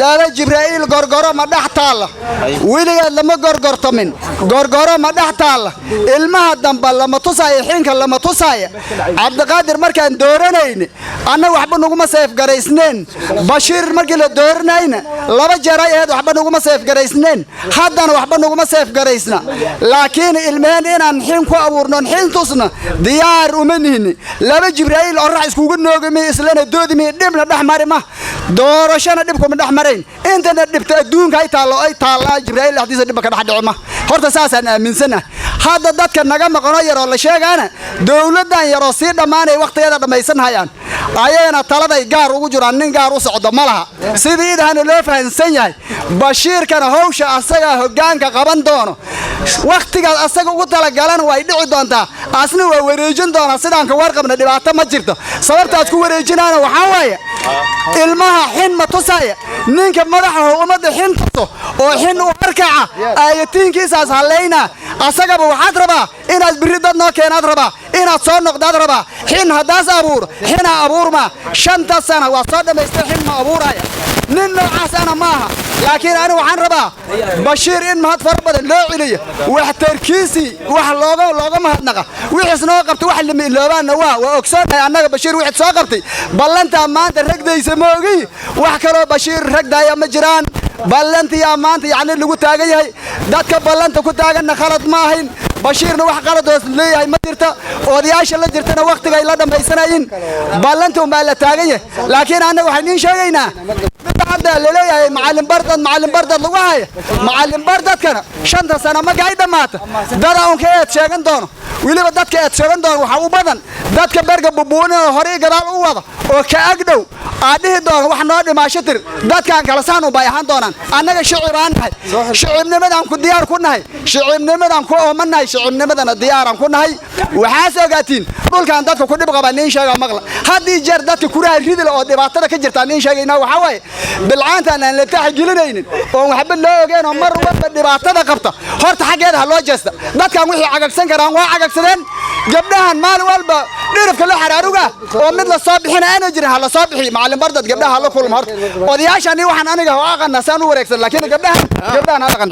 لا جبرائيل غرغره ما دحتاله ويلي لما غرغرت من غرغره ما دحتاله ilmaha damba lama tusay xinka lama tusay Abdulqaadir markaan dooranayna ana waxba naguma seef garaysneen Bashir markii la dooranayna laba jeer ay aad waxba naguma seef garaysneen haddana waxba naguma seef garaysna laakiin ilmeen inaan xin ku abuurno xin tusna diyaar uma nihin laba Jibraa'iil oo raax iskugu noogmay islana doodimi dibna dhaxmari ma doorashana dibku ma dhaxmarayn intana dibta adduunka ay taalo Jibraa'iil hadiisa dib ka dhaxdhicma horta saasaan aaminsana hada dadka naga maqano yar oo la sheegana dawladdan yar oo si dhamaanay waqtigeeda dhamaysan hayaan ayayna taladay gaar ugu jiraan nin gaar u socdo malaha sideedana loo fahansan yahay Bashir kana hawsha asaga hoggaanka qaban doono waqtiga asaga ugu tala galan way dhici doontaa asna waa wareejin doona sidaan ka warqabna dhibaato ma jirto sababtaas ku wareejinaana waxa waaye ilmaha xin ma tusaya ninka madaxa umada xin tuso oo xin u arkaca ayatiinkiisa halayna asaga waxaad rabaa inaad biridad noo keenaad rabaa inaad soo noqdaad rabaa xin hadaas abuur xina abuur ma shanta sana waa soo dhameystay xin ma abuuraya nin noocaas ana maaha laakiin ani waxaan rabaa Bashir in mahad far badan loo celiyo wax tarkiisi wax looga mahadnaqa wixii noo qabtay wax lama iloobaana waa ogsoonay annaga Bashir wixii soo qabtay ballanta maanta ragdaysa ma ogi wax kale Bashir ragdaya ma jiraan ballantii maanta yaani lagu taagan yahay dadka ballanta ku taagan khalad ma ahayn Bashirna wax qalad oo leeyahay ma jirta odayaasha la jirtana waqtiga ay la dhamaysanayeen ballantu ma la taagan yahay laakiin anaga waxaan sheegaynaa hadda leeyahay macallin bardad lagu hayo macallin bardad kana shanta sano ma gaay dhamaata dad aan ka sheegan doono waliba dadka ay sheegan doono waxa u badan dadka berga bubuuna hore gadaal u wada oo ka agdhow aadii doono wax noo dhimaasho tir dadkan kala saan u baahan doonaan annaga shicibaan nahay shicibnimadan ku diyaar ku nahay shicibnimadan ku oomanahay shicibnimadana diyaaran ku nahay waxa soogatiin dhulkan dadka ku dhib qaba nin sheega maqla hadii jeer dadka ku raadidil oo dhibaatada ka jirta nin sheegayna waxa way bilcaanta aan la taxgilinaynin oo waxba loo ogeeno mar walba dhibaatada qabta horta xageeda loo jeesta dadkan wixii cagagsan karaan waa cagagsadeen gabdhahan maal walba dhirifka la xaraaruga oo mid la soo bixinayna jiraa la soo bixi macallin bardad gabdhaha la kulmo horta odayaashani waxaan aniga oo aqana saan u wareegsan laakiin gabdhahan aqan